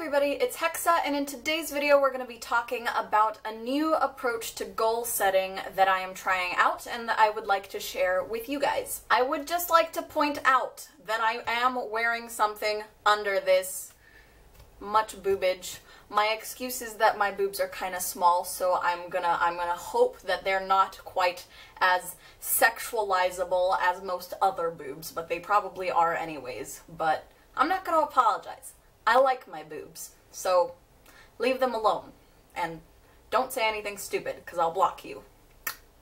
everybody, it's Hexa, and in today's video we're going to be talking about a new approach to goal setting that I am trying out and that I would like to share with you guys. I would just like to point out that I am wearing something under this much boobage. My excuse is that my boobs are kind of small, so I'm gonna hope that they're not quite as sexualizable as most other boobs, but they probably are anyways. But I'm not gonna apologize. I like my boobs, so leave them alone, and don't say anything stupid, because I'll block you.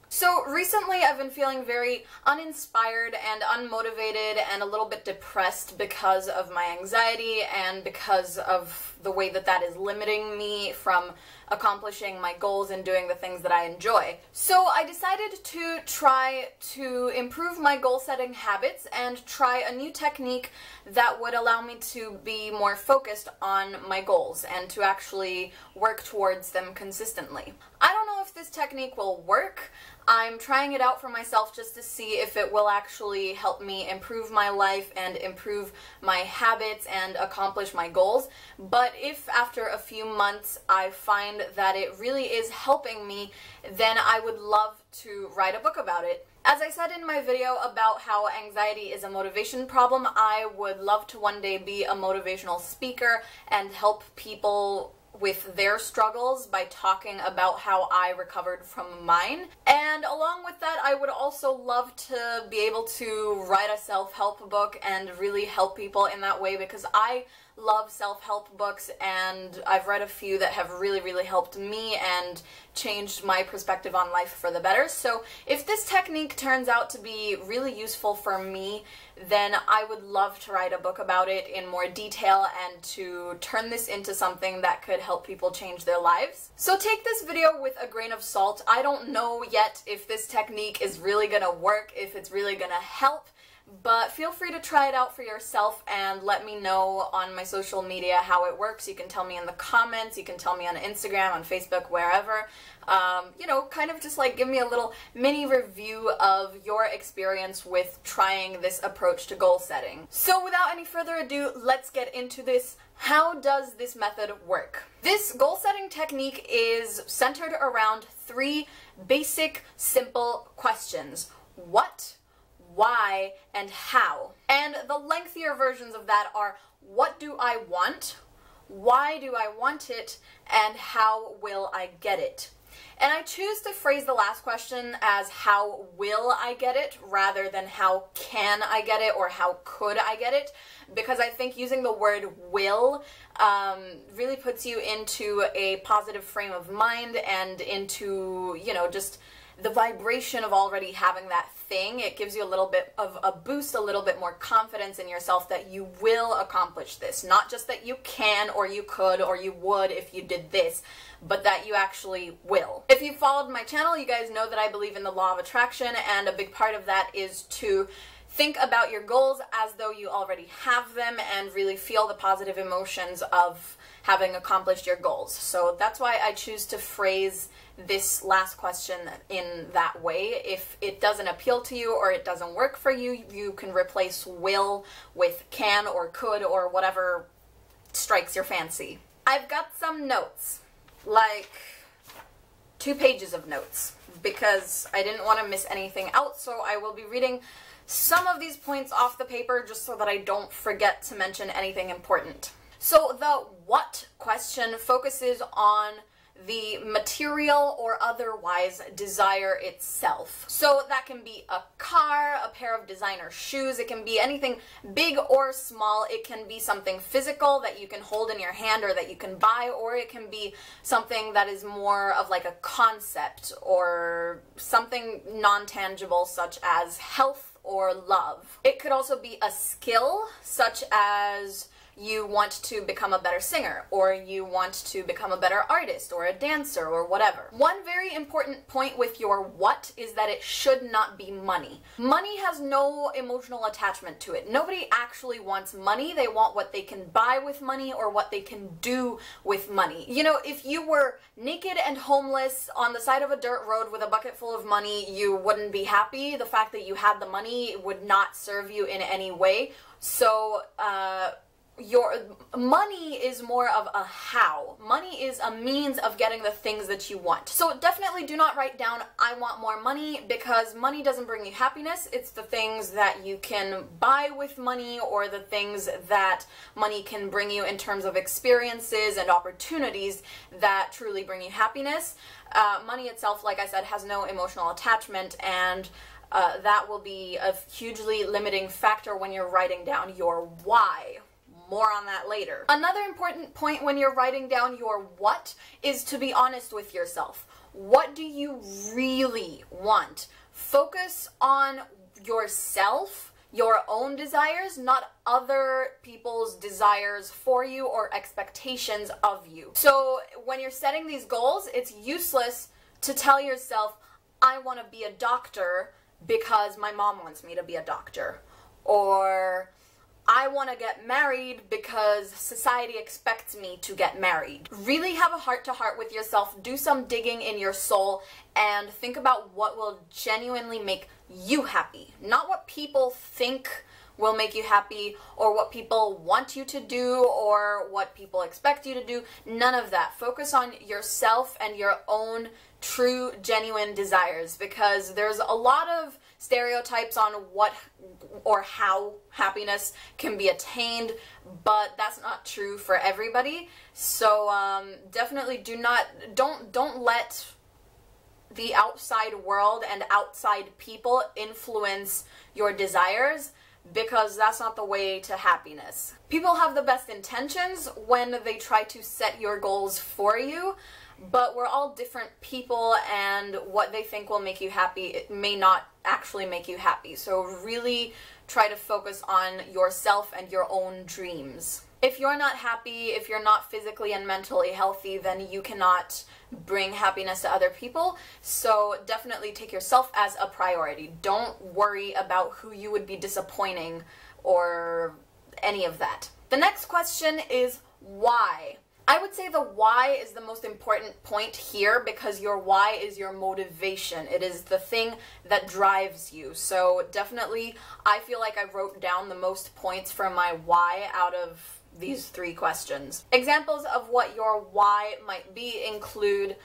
So recently I've been feeling very uninspired and unmotivated and a little bit depressed because of my anxiety and because of the way that that is limiting me from accomplishing my goals and doing the things that I enjoy. So I decided to try to improve my goal setting habits and try a new technique that would allow me to be more focused on my goals and to actually work towards them consistently. I don't know if this technique will work. I'm trying it out for myself just to see if it will actually help me improve my life and improve my habits and accomplish my goals. But if after a few months I find that it really is helping me, then I would love to write a book about it. As I said in my video about how anxiety is a motivation problem, I would love to one day be a motivational speaker and help people with their struggles by talking about how I recovered from mine. And along with that, I would also love to be able to write a self-help book and really help people in that way, because I love self-help books and I've read a few that have really helped me and changed my perspective on life for the better. So if this technique turns out to be really useful for me, then I would love to write a book about it in more detail and to turn this into something that could help people change their lives. So take this video with a grain of salt. I don't know yet if this technique is really gonna work, if it's really gonna help, but feel free to try it out for yourself and let me know on my social media how it works. You can tell me in the comments, you can tell me on Instagram, on Facebook, wherever. You know, kind of just like give me a little mini review of your experience with trying this approach to goal setting. So without any further ado, let's get into this. How does this method work? This goal setting technique is centered around three basic, simple questions. What, why, and how. And the lengthier versions of that are: what do I want, why do I want it, and how will I get it? And I choose to phrase the last question as how will I get it rather than how can I get it or how could I get it, because I think using the word will really puts you into a positive frame of mind and into, you know, just the vibration of already having that thing. It gives you a little bit of a boost, a little bit more confidence in yourself that you will accomplish this. Not just that you can or you could or you would if you did this, but that you actually will. If you followed my channel, you guys know that I believe in the law of attraction, and a big part of that is to think about your goals as though you already have them and really feel the positive emotions of having accomplished your goals. So that's why I choose to phrase this last question in that way. If it doesn't appeal to you or it doesn't work for you, you can replace will with can or could or whatever strikes your fancy. I've got some notes, like 2 pages of notes, because I didn't want to miss anything out, so I will be reading some of these points off the paper just so that I don't forget to mention anything important. So the what question focuses on the material or otherwise desire itself. So that can be a car, a pair of designer shoes, it can be anything big or small. It can be something physical that you can hold in your hand or that you can buy, or it can be something that is more of like a concept or something non-tangible such as health or love. It could also be a skill, such as you want to become a better singer, or you want to become a better artist, or a dancer, or whatever. One very important point with your what is that it should not be money. Money has no emotional attachment to it. Nobody actually wants money. They want what they can buy with money or what they can do with money. You know, if you were naked and homeless on the side of a dirt road with a bucket full of money, you wouldn't be happy. The fact that you had the money would not serve you in any way. So, your money is more of a how. Money is a means of getting the things that you want. So definitely do not write down, I want more money, because money doesn't bring you happiness. It's the things that you can buy with money, or the things that money can bring you in terms of experiences and opportunities that truly bring you happiness. Money itself, like I said, has no emotional attachment, and that will be a hugely limiting factor when you're writing down your why. More on that later. Another important point when you're writing down your what is to be honest with yourself. What do you really want? Focus on yourself, your own desires, not other people's desires for you or expectations of you. So when you're setting these goals, it's useless to tell yourself, I want to be a doctor because my mom wants me to be a doctor, or I want to get married because society expects me to get married. Really have a heart-to-heart with yourself, do some digging in your soul, and think about what will genuinely make you happy. Not what people think will make you happy, or what people want you to do, or what people expect you to do. None of that. Focus on yourself and your own true, genuine desires, because there's a lot of stereotypes on what or how happiness can be attained, but that's not true for everybody. So definitely don't let the outside world and outside people influence your desires, because that's not the way to happiness. People have the best intentions when they try to set your goals for you, but we're all different people, and what they think will make you happy, it may not actually make you happy. So really try to focus on yourself and your own dreams. If you're not happy, if you're not physically and mentally healthy, then you cannot bring happiness to other people. So definitely take yourself as a priority. Don't worry about who you would be disappointing or any of that. The next question is why? I would say the why is the most important point here, because your why is your motivation. It is the thing that drives you. So definitely, I feel like I wrote down the most points for my why out of these 3 questions. Examples of what your why might be include,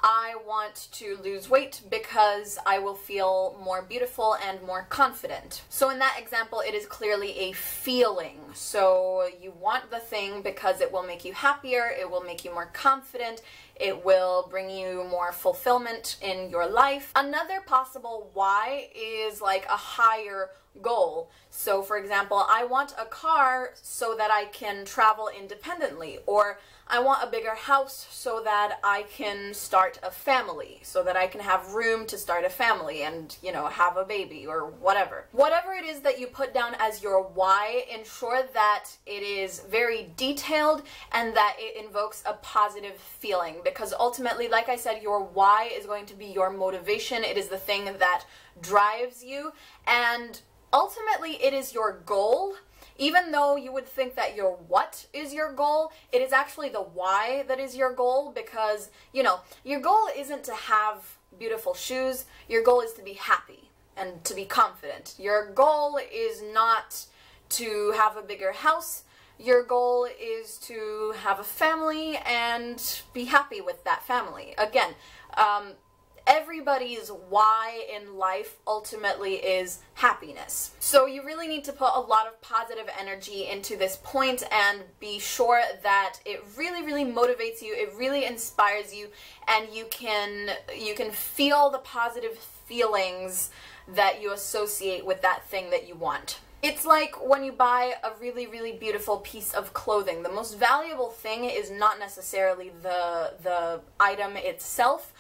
I want to lose weight because I will feel more beautiful and more confident. So in that example, it is clearly a feeling. So you want the thing because it will make you happier, it will make you more confident, it will bring you more fulfillment in your life. Another possible why is like a higher goal. So for example, I want a car so that I can travel independently, or I want a bigger house so that I can start a family, so that I can have room to start a family and, you know, have a baby or whatever. Whatever it is that you put down as your why, ensure that it is very detailed and that it invokes a positive feeling, because ultimately, like I said, your why is going to be your motivation. It is the thing that drives you, and ultimately it is your goal. Even though you would think that your what is your goal, it is actually the why that is your goal, because, you know, your goal isn't to have beautiful shoes, your goal is to be happy and to be confident. Your goal is not to have a bigger house, your goal is to have a family and be happy with that family. Again, everybody's why in life ultimately is happiness. So you really need to put a lot of positive energy into this point and be sure that it really, really motivates you, it really inspires you, and you can feel the positive feelings that you associate with that thing that you want. It's like when you buy a really, really beautiful piece of clothing. The most valuable thing is not necessarily the item itself,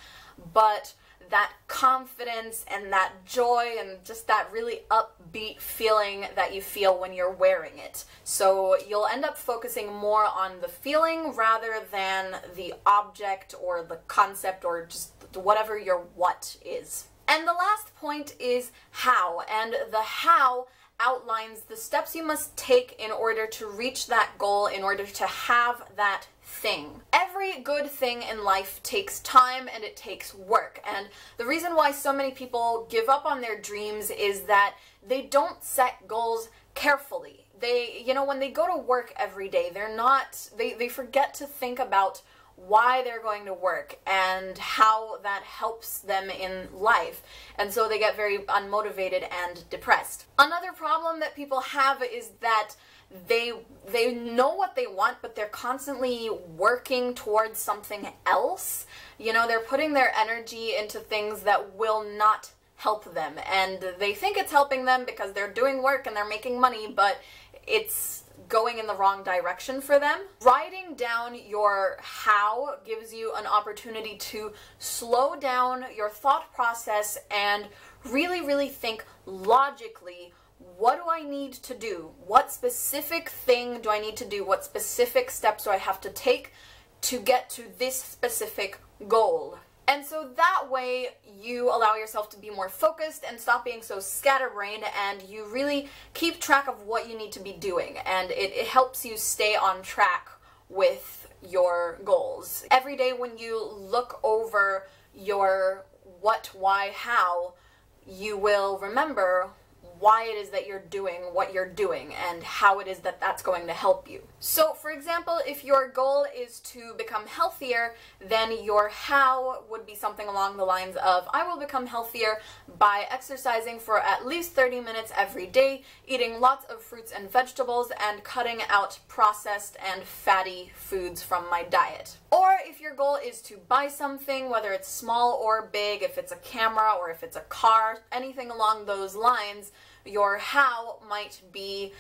but that confidence and that joy and just that really upbeat feeling that you feel when you're wearing it. So you'll end up focusing more on the feeling rather than the object or the concept or just whatever your what is. And the last point is how, and the how outlines the steps you must take in order to reach that goal, in order to have that thing. Every good thing in life takes time and it takes work, and the reason why so many people give up on their dreams is that they don't set goals carefully. they, you know, when they go to work every day, they forget to think about why they're going to work and how that helps them in life. And so they get very unmotivated and depressed. Another problem that people have is that they know what they want, but they're constantly working towards something else. You know, they're putting their energy into things that will not help them, and they think it's helping them because they're doing work and they're making money, but it's going in the wrong direction for them. Writing down your how gives you an opportunity to slow down your thought process and really think logically. What do I need to do? What specific thing do I need to do? What specific steps do I have to take to get to this specific goal? And so that way you allow yourself to be more focused and stop being so scatterbrained, and you really keep track of what you need to be doing, and it helps you stay on track with your goals. Every day when you look over your what, why, how, you will remember why it is that you're doing what you're doing and how it is that that's going to help you. So for example, if your goal is to become healthier, then your how would be something along the lines of, I will become healthier by exercising for at least 30 minutes every day, eating lots of fruits and vegetables, and cutting out processed and fatty foods from my diet. Or if your goal is to buy something, whether it's small or big, if it's a camera or if it's a car, anything along those lines, your how might be,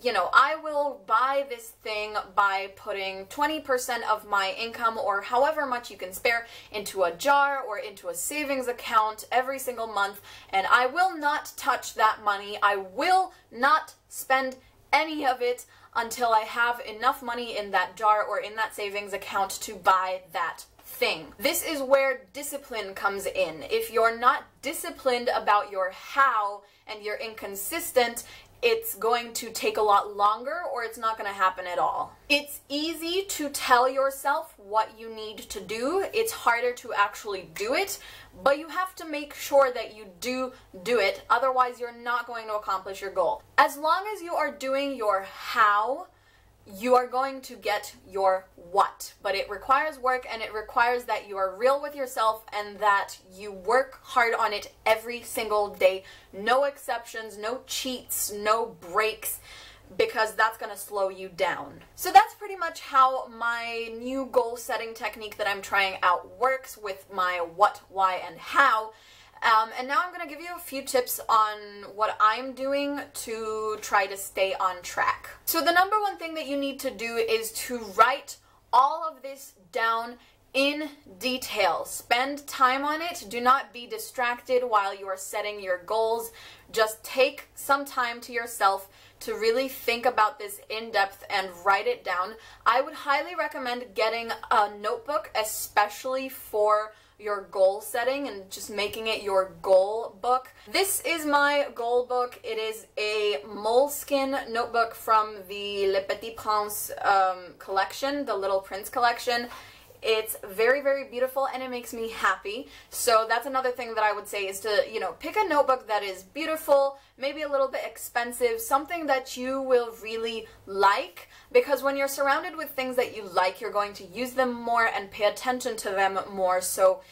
you know, I will buy this thing by putting 20% of my income, or however much you can spare, into a jar or into a savings account every single month, and I will not touch that money. I will not spend any of it until I have enough money in that jar or in that savings account to buy that thing. This is where discipline comes in. If you're not disciplined about your how and you're inconsistent, it's going to take a lot longer, or it's not going to happen at all. It's easy to tell yourself what you need to do. It's harder to actually do it, but you have to make sure that you do it, otherwise you're not going to accomplish your goal. As long as you are doing your how, you are going to get your what, but it requires work, and it requires that you are real with yourself and that you work hard on it every single day. No exceptions, no cheats, no breaks, because that's going to slow you down. So that's pretty much how my new goal setting technique that I'm trying out works with my what, why, and how. And now I'm going to give you a few tips on what I'm doing to try to stay on track. So the number one thing that you need to do is to write all of this down in detail. Spend time on it. Do not be distracted while you are setting your goals. Just take some time to yourself to really think about this in depth and write it down. I would highly recommend getting a notebook, especially for your goal setting and just making it your goal book. This is my goal book. It is a moleskin notebook from the Le Petit Prince collection, the Little Prince collection. It's very beautiful, and it makes me happy. So that's another thing that I would say is to, you know, pick a notebook that is beautiful, maybe a little bit expensive, something that you will really like, because when you're surrounded with things that you like, you're going to use them more and pay attention to them more. So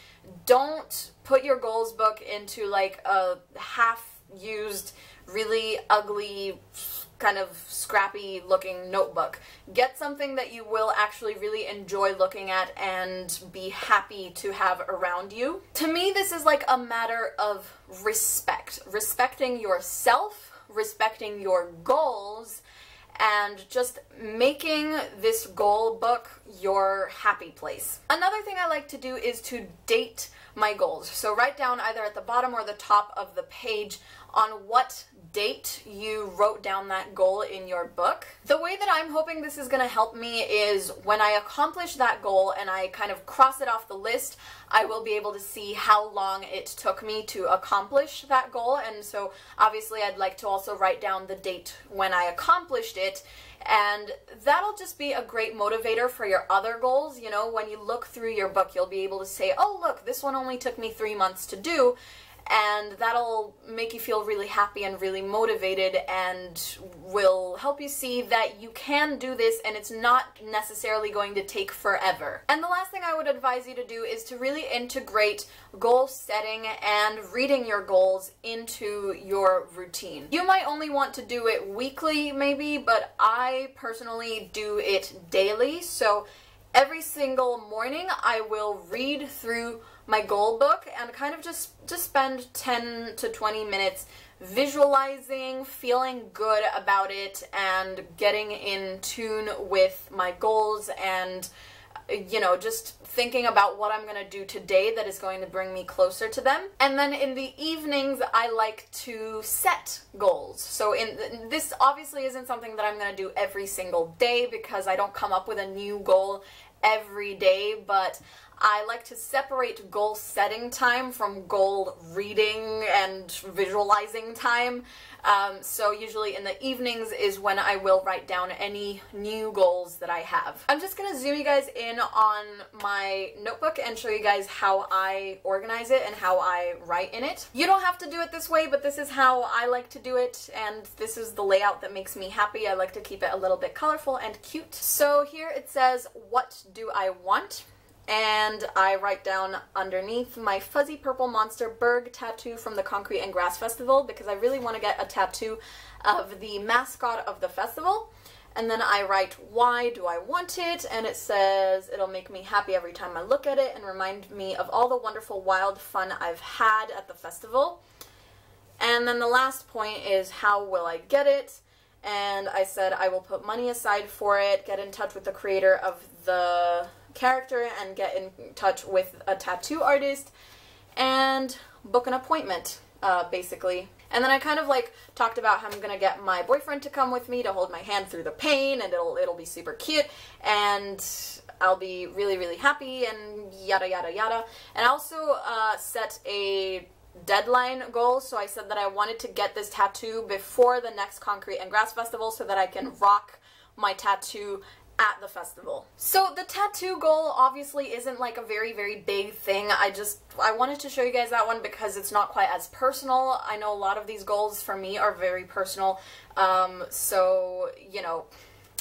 don't put your goals book into like a half-used, really ugly, kind of scrappy looking notebook. Get something that you will actually really enjoy looking at and be happy to have around you. To me, this is like a matter of respect. Respecting yourself, respecting your goals, and just making this goal book your happy place. Another thing I like to do is to date my goals. So write down either at the bottom or the top of the page on what date you wrote down that goal in your book. The way that I'm hoping this is going to help me is when I accomplish that goal and I kind of cross it off the list, I will be able to see how long it took me to accomplish that goal. And so obviously I'd like to also write down the date when I accomplished it, and that'll just be a great motivator for your other goals. You know, when you look through your book, you'll be able to say, oh look, this one only took me 3 months to do. and that'll make you feel really happy and really motivated and will help you see that you can do this and it's not necessarily going to take forever. And the last thing I would advise you to do is to really integrate goal setting and reading your goals into your routine. You might only want to do it weekly maybe, but I personally do it daily. So every single morning I will read through my goal book and kind of just spend 10 to 20 minutes visualizing, feeling good about it, and getting in tune with my goals and, you know, just thinking about what I'm going to do today that is going to bring me closer to them. And then in the evenings, I like to set goals. So this obviously isn't something that I'm going to do every single day because I don't come up with a new goal every day, but I like to separate goal setting time from goal reading and visualizing time. So usually in the evenings is when I will write down any new goals that I have. I'm just gonna zoom you guys in on my notebook and show you guys how I organize it and how I write in it. You don't have to do it this way, but this is how I like to do it, and this is the layout that makes me happy. I like to keep it a little bit colorful and cute. So here it says, what do I want? And I write down underneath my fuzzy purple monster Berg tattoo from the Concrete and Grass Festival because I really want to get a tattoo of the mascot of the festival. And then I write, why do I want it? And it says, it'll make me happy every time I look at it and remind me of all the wonderful wild fun I've had at the festival. And then the last point is, how will I get it? And I said I will put money aside for it, get in touch with the creator of the character and get in touch with a tattoo artist and book an appointment, basically. And then I kind of like talked about how I'm gonna get my boyfriend to come with me to hold my hand through the pain, and it'll be super cute and I'll be really, really happy and yada yada yada. And I also set a deadline goal, so I said that I wanted to get this tattoo before the next Concrete and Grass Festival so that I can rock my tattoo at the festival. So the tattoo goal obviously isn't like a very, very big thing. I wanted to show you guys that one because it's not quite as personal. I know a lot of these goals for me are very personal. So, you know,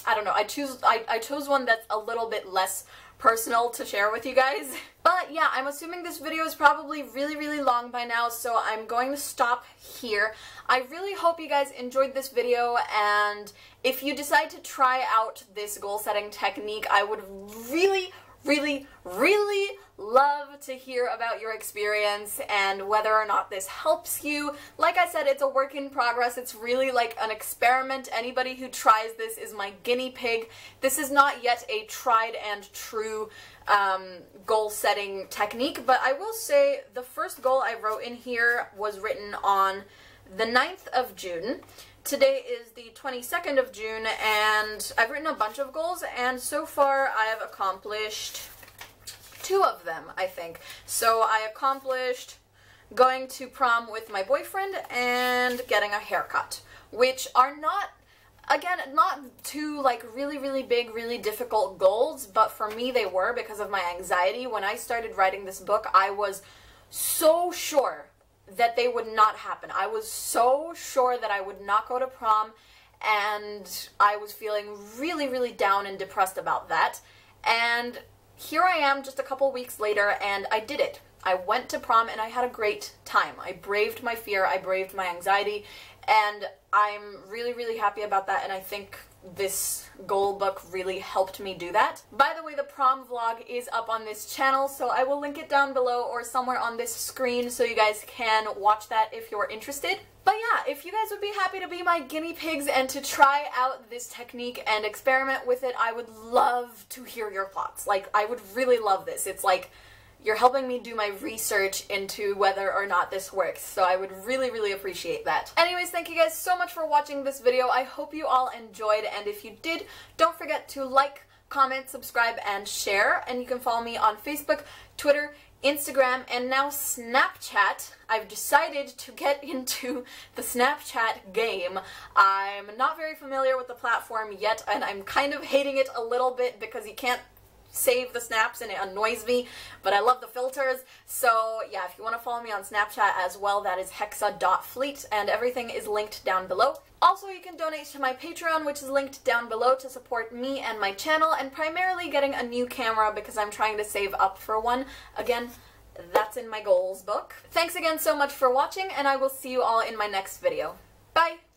I don't know. I chose one that's a little bit less personal to share with you guys. But yeah, I'm assuming this video is probably really, really long by now, so I'm going to stop here. I really hope you guys enjoyed this video, and if you decide to try out this goal setting technique, I would really, really, really love to hear about your experience and whether or not this helps you. Like I said, it's a work in progress. It's really like an experiment. Anybody who tries this is my guinea pig. This is not yet a tried and true goal setting technique, but I will say the first goal I wrote in here was written on the 9th of June. Today is the 22nd of June, and I've written a bunch of goals, and so far I have accomplished 2 of them, I think. So I accomplished going to prom with my boyfriend and getting a haircut, which are not, again, not 2 like really, really big, really difficult goals, but for me they were because of my anxiety. When I started writing this book, I was so sure that they would not happen. I was so sure that I would not go to prom, and I was feeling really, really down and depressed about that. And here I am just a couple weeks later, and I did it. I went to prom and I had a great time. I braved my fear, I braved my anxiety, and I'm really, really happy about that, and I think this goal book really helped me do that. By the way, the prom vlog is up on this channel, so I will link it down below or somewhere on this screen so you guys can watch that if you're interested. But yeah, if you guys would be happy to be my guinea pigs and to try out this technique and experiment with it, I would love to hear your thoughts. Like, I would really love this. It's like you're helping me do my research into whether or not this works, so I would really, really appreciate that. Anyways, thank you guys so much for watching this video. I hope you all enjoyed, and if you did, don't forget to like, comment, subscribe, and share, and you can follow me on Facebook, Twitter, Instagram, and now Snapchat. I've decided to get into the Snapchat game. I'm not very familiar with the platform yet, and I'm kind of hating it a little bit because you can't save the snaps and it annoys me, but I love the filters. So yeah, if you want to follow me on Snapchat as well, that is hexa.fleet, and everything is linked down below. Also, you can donate to my Patreon, which is linked down below, to support me and my channel, and primarily getting a new camera because I'm trying to save up for one. Again, that's in my goals book. Thanks again so much for watching, and I will see you all in my next video. Bye!